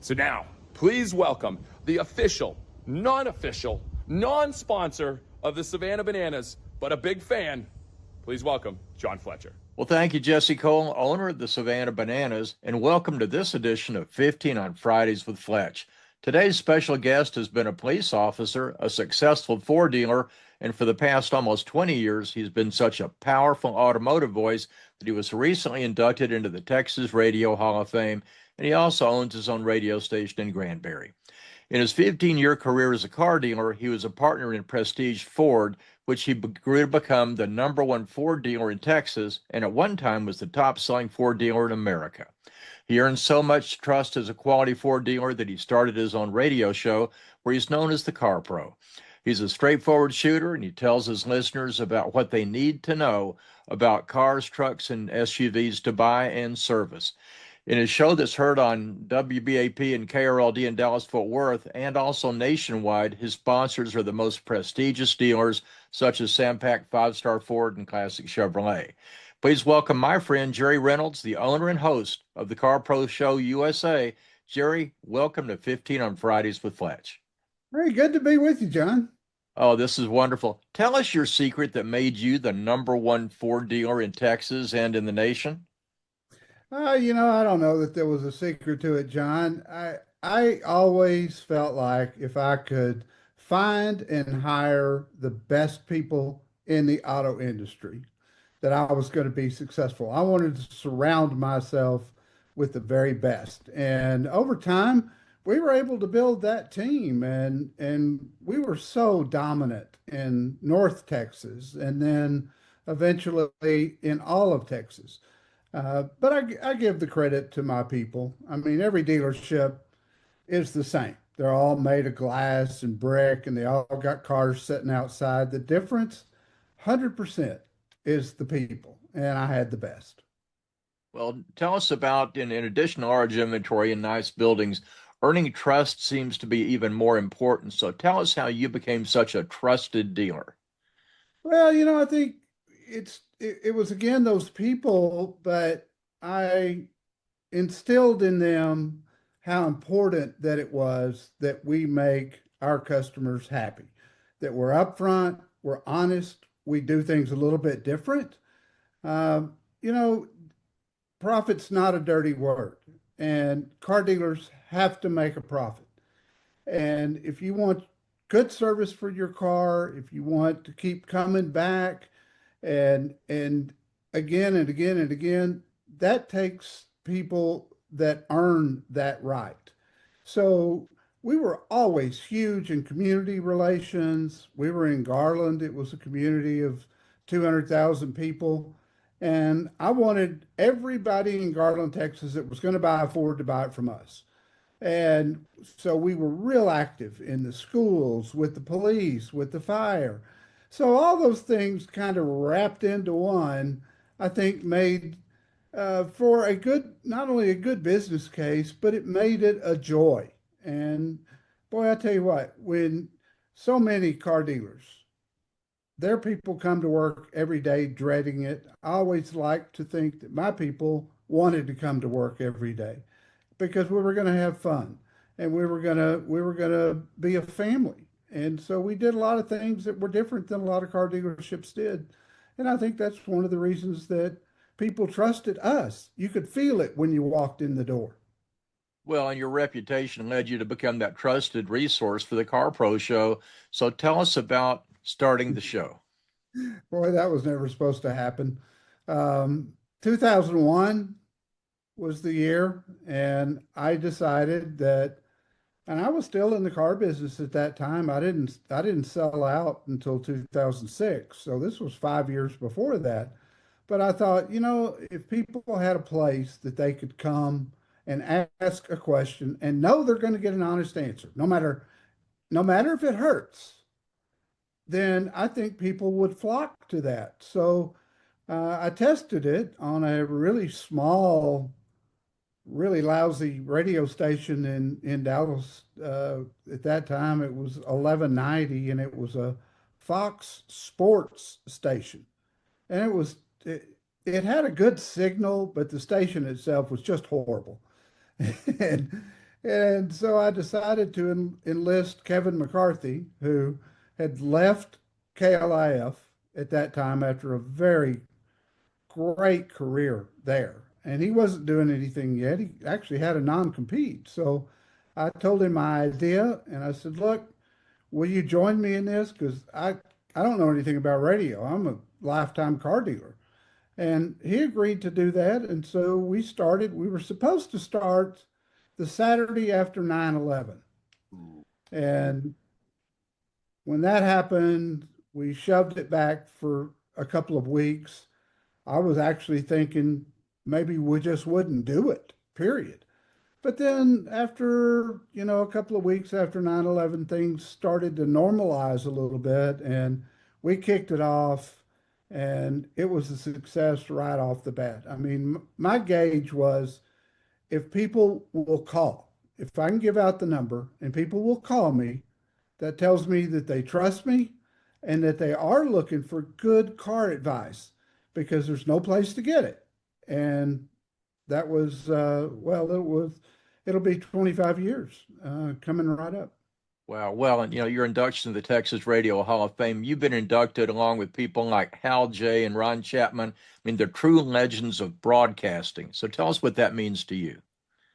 So now, please welcome the official, non-official, non-sponsor of the Savannah Bananas, but a big fan. Please welcome John Fletcher. Well, thank you, Jesse Cole, owner of the Savannah Bananas, and welcome to this edition of 15 on Fridays with Fletch. Today's special guest has been a police officer, a successful Ford dealer, and for the past almost 20 years, he's been such a powerful automotive voice that he was recently inducted into the Texas Radio Hall of Fame, and he also owns his own radio station in Granbury. In his 15-year career as a car dealer, he was a partner in Prestige Ford, which he grew to become the #1 Ford dealer in Texas, and at one time was the top-selling Ford dealer in America. He earned so much trust as a quality Ford dealer that he started his own radio show where he's known as the Car Pro. He's a straightforward shooter, and he tells his listeners about what they need to know about cars, trucks, and SUVs to buy and service. In his show that's heard on WBAP and KRLD in Dallas-Fort Worth and also nationwide, his sponsors are the most prestigious dealers such as Sampac, 5-Star Ford, and Classic Chevrolet. Please welcome my friend Jerry Reynolds, the owner and host of the Car Pro Show USA. Jerry, welcome to 15 on Fridays with Fletch. Very good to be with you, John. Oh, this is wonderful. Tell us your secret that made you the #1 Ford dealer in Texas and in the nation. I don't know that there was a secret to it, John. I always felt like if I could find and hire the best people in the auto industry, that I was going to be successful. I wanted to surround myself with the very best. And over time, we were able to build that team, and we were so dominant in North Texas and then eventually in all of Texas. But I give the credit to my people. I mean, every dealership is the same. They're all made of glass and brick, and they all got cars sitting outside. The difference, 100%, is the people, and I had the best. Well, tell us about, in addition to large inventory and nice buildings, earning trust seems to be even more important. So tell us how you became such a trusted dealer. Well, I think it was again those people, but I instilled in them how important that it was that we make our customers happy, that we're upfront, we're honest, we do things a little bit different. Um, you know, Profit's not a dirty word, and car dealers have to make a profit. And if you want good service for your car, if you want to keep coming back and again and again and again, that takes people that earn that right. So we were always huge in community relations. We were in Garland. It was a community of 200,000 people. And I wanted everybody in Garland, Texas that was going to buy a Ford to buy it from us. And so we were real active in the schools, with the police, with the fire. So all those things kind of wrapped into one, I think made for a good, not only a good business case, but it made it a joy. And boy, I tell you what, when so many car dealers, their people come to work every day dreading it, I always like to think that my people wanted to come to work every day because we were going to have fun and we were going to be a family. And so we did a lot of things that were different than a lot of car dealerships did. And I think that's one of the reasons that people trusted us. You could feel it when you walked in the door. Well, and your reputation led you to become that trusted resource for the Car Pro Show. So tell us about starting the show. Boy, that was never supposed to happen. 2001 was the year, and I decided that, and I was still in the car business at that time. I didn't sell out until 2006, so this was 5 years before that. But I thought, if people had a place that they could come and ask a question and know they're going to get an honest answer, no matter if it hurts, then I think people would flock to that. So I tested it on a really small, really lousy radio station in Dallas. At that time, it was 1190, and it was a Fox Sports station. And it had a good signal, but the station itself was just horrible. and And so I decided to enlist Kevin McCarthy, who had left KLIF at that time after a very great career there. And he wasn't doing anything yet. He actually had a non-compete. So I told him my idea and I said, look, will you join me in this? Because I don't know anything about radio. I'm a lifetime car dealer. And he agreed to do that. And so we were supposed to start the Saturday after 9/11. And when that happened, we shoved it back for a couple of weeks. I was actually thinking maybe we just wouldn't do it, period. But then after, a couple of weeks after 9/11, things started to normalize a little bit and we kicked it off and it was a success right off the bat. I mean, my gauge was if people will call, if I can give out the number and people will call me, that tells me that they trust me and that they are looking for good car advice because there's no place to get it. And that was, it'll be 25 years coming right up. Wow. Well, and your induction to the Texas Radio Hall of Fame, you've been inducted along with people like Hal J. and Ron Chapman. I mean, they're true legends of broadcasting. So tell us what that means to you.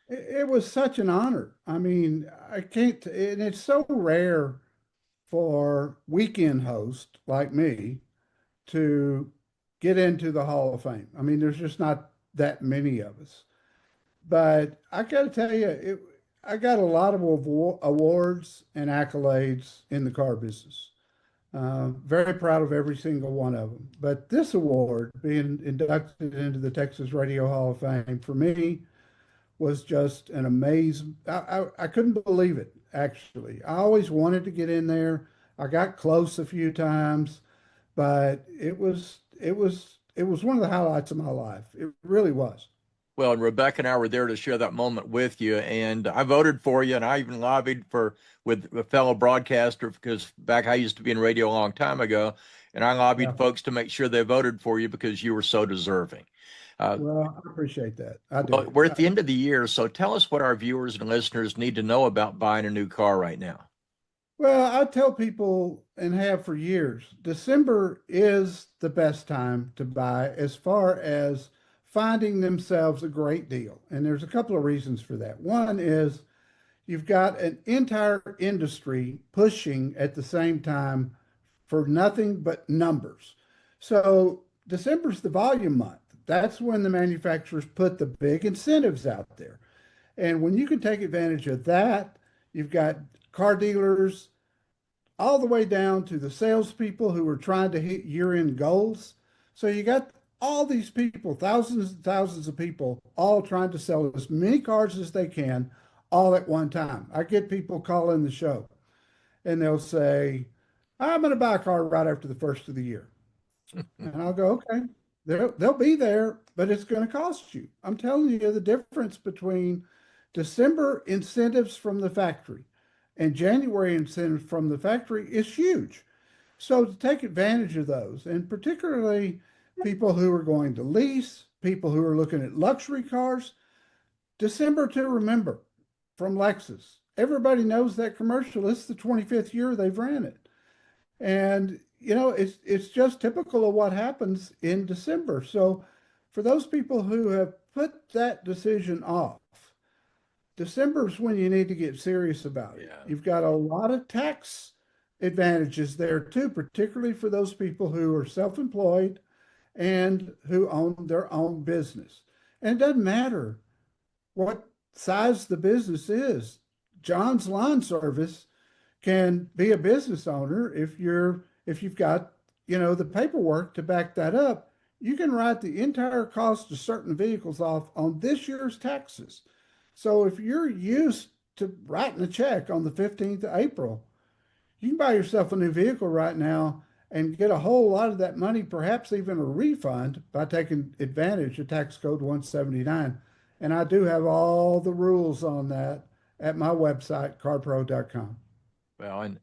It was such an honor. I mean, I can't, and it's so rare for weekend hosts like me to get into the Hall of Fame. I mean, there's just not that many of us. But I got to tell you, I got a lot of awards and accolades in the car business. Very proud of every single one of them. But this award, being inducted into the Texas Radio Hall of Fame, for me was just an amazing. I couldn't believe it, actually. I always wanted to get in there. I got close a few times, but it was one of the highlights of my life. It really was. Well, and Rebecca and I were there to share that moment with you, and I voted for you, and I even lobbied with a fellow broadcaster because back I used to be in radio a long time ago, and I lobbied folks to make sure they voted for you because you were so deserving. Well, I appreciate that. I do. Well, we're at the end of the year, so tell us what our viewers and listeners need to know about buying a new car right now. Well, I tell people and have for years, December is the best time to buy as far as finding themselves a great deal. And there's a couple of reasons for that. One is you've got an entire industry pushing at the same time for nothing but numbers. So December's the volume month. That's when the manufacturers put the big incentives out there. And when you can take advantage of that, you've got car dealers all the way down to the salespeople who are trying to hit year-end goals. So you got all these people, thousands and thousands of people, all trying to sell as many cars as they can all at one time. I get people calling the show and they'll say, I'm going to buy a car right after the first of the year. And I'll go, okay, they'll be there, but it's going to cost you. I'm telling you the difference between December incentives from the factory and January incentives from the factory is huge. So to take advantage of those, and particularly people who are going to lease, people who are looking at luxury cars, December to remember from Lexus. Everybody knows that commercial. It's the 25th year they've ran it. And, it's just typical of what happens in December. So for those people who have put that decision off, December is when you need to get serious about it. You've got a lot of tax advantages there too, particularly for those people who are self-employed and who own their own business. And it doesn't matter what size the business is. John's Lawn Service can be a business owner if you've got, the paperwork to back that up. You can write the entire cost of certain vehicles off on this year's taxes. So if you're used to writing a check on the 15th of April, you can buy yourself a new vehicle right now and get a whole lot of that money, perhaps even a refund, by taking advantage of tax code 179. And I do have all the rules on that at my website, carpro.com. Well, and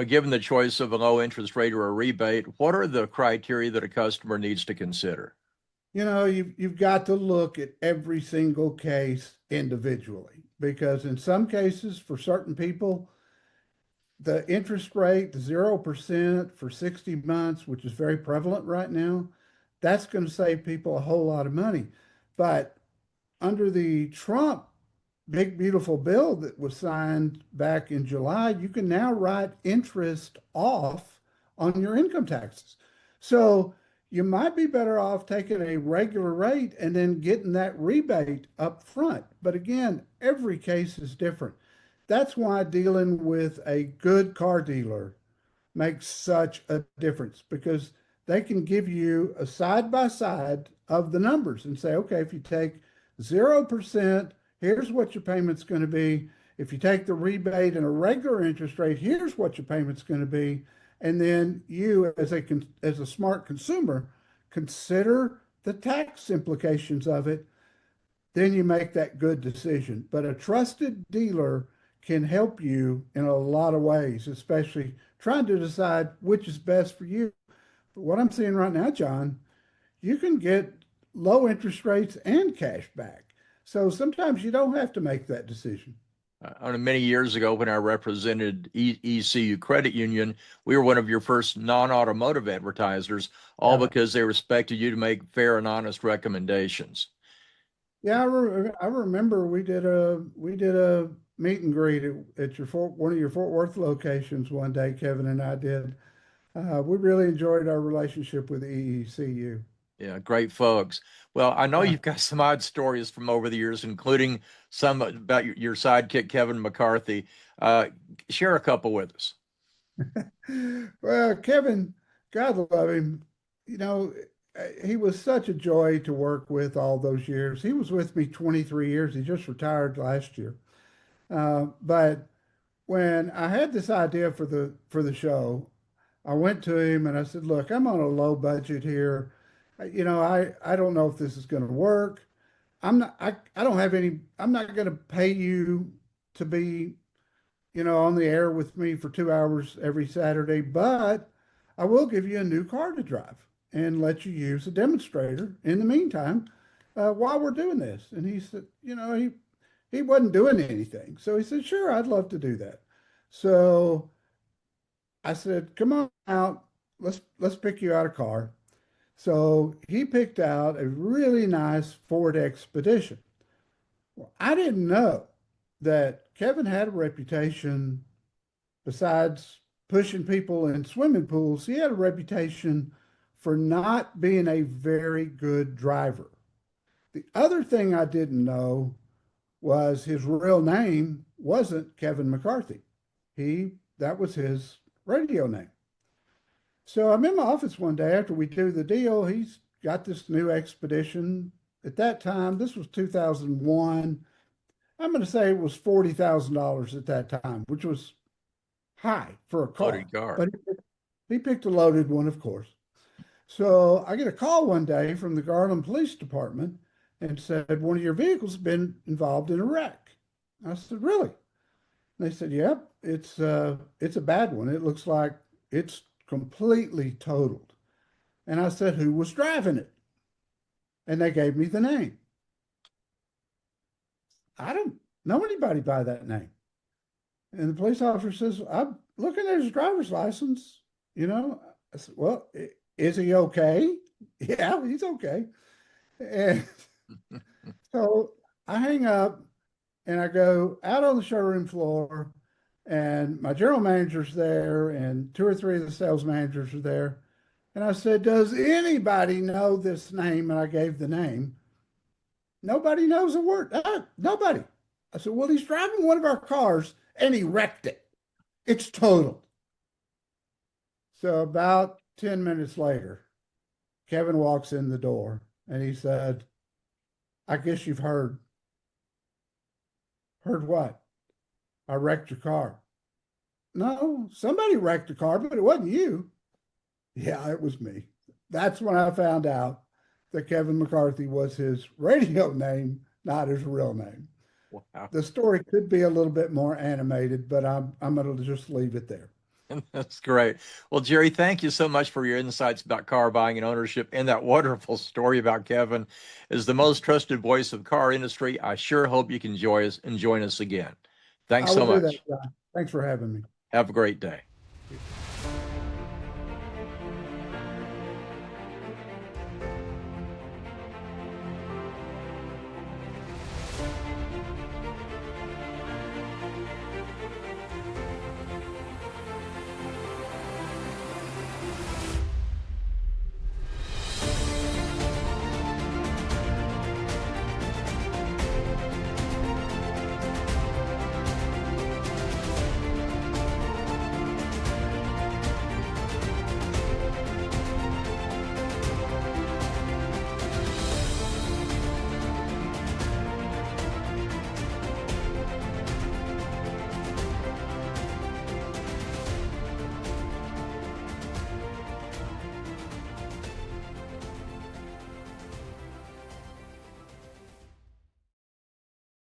given the choice of a low interest rate or a rebate, what are the criteria that a customer needs to consider? You've got to look at every single case individually. because in some cases, for certain people, the interest rate, the 0% for 60 months, which is very prevalent right now, that's going to save people a whole lot of money. But under the Trump big beautiful bill that was signed back in July, you can now write interest off on your income taxes. So you might be better off taking a regular rate and then getting that rebate up front. But again, every case is different. That's why dealing with a good car dealer makes such a difference, because they can give you a side by side of the numbers and say, okay, if you take 0%, here's what your payment's going to be. If you take the rebate and a regular interest rate, here's what your payment's going to be. And then you, as a smart consumer, consider the tax implications of it. Then you make that good decision. But a trusted dealer can help you in a lot of ways, especially trying to decide which is best for you. But what I'm seeing right now, John, you can get low interest rates and cash back. So sometimes you don't have to make that decision. Many years ago, when I represented ECU Credit Union, we were one of your first non-automotive advertisers, all Yeah. because they respected you to make fair and honest recommendations. Yeah, I remember we did a meet and greet at your one of your Fort Worth locations one day. Kevin and I did. We really enjoyed our relationship with EECU. Yeah, great folks. Well, I know Yeah. you've got some odd stories from over the years, including some about your sidekick, Kevin McCarthy. Share a couple with us. Well, Kevin, God love him. You know, he was such a joy to work with all those years. He was with me 23 years. He just retired last year. But when I had this idea for the show, I went to him and I said, "Look, I'm on a low budget here. I don't know if this is going to work. I don't have any. I'm not going to pay you to be on the air with me for 2 hours every Saturday, but I will give you a new car to drive and let you use a demonstrator in the meantime while we're doing this." And he said, he wasn't doing anything. So he said, "Sure, I'd love to do that." So I said, "Come on out. Let's pick you out a car." So he picked out a really nice Ford Expedition. Well, I didn't know that Kevin had a reputation, besides pushing people in swimming pools, he had a reputation for not being a very good driver. The other thing I didn't know was his real name wasn't Kevin McCarthy. That was his radio name. So I'm in my office one day after we do the deal. He's got this new Expedition. At that time, this was 2001. I'm going to say it was $40,000 at that time, which was high for a car. Loaded car. But he picked a loaded one, of course. So I get a call one day from the Garland Police Department and said, "One of your vehicles has been involved in a wreck." I said, "Really?" And they said, "Yep, it's a bad one. It looks like it's completely totaled." And I said, "Who was driving it?" And they gave me the name. I don't know anybody by that name. And the police officer says, "I'm looking at his driver's license." I said, "Well, is he okay?" "Yeah, he's okay." And so I hang up and I go out on the showroom floor, and my general manager's there and two or three of the sales managers are there. And I said, "Does anybody know this name?" And I gave the name. Nobody knows a word. Nobody. I said, "Well, he's driving one of our cars and he wrecked it. It's totaled." So about 10 minutes later, Kevin walks in the door and he said, "I guess you've heard." "Heard what?" "I wrecked your car." "No, somebody wrecked the car, but it wasn't you." "Yeah, it was me." That's when I found out that Kevin McCarthy was his radio name, not his real name. Wow. The story could be a little bit more animated, but I'm going to just leave it there. That's great. Well, Jerry, thank you so much for your insights about car buying and ownership and that wonderful story about Kevin. As the most trusted voice of the car industry, I sure hope you can join us and join us again. I Thanks will so do that, much. John. Thanks for having me. Have a great day.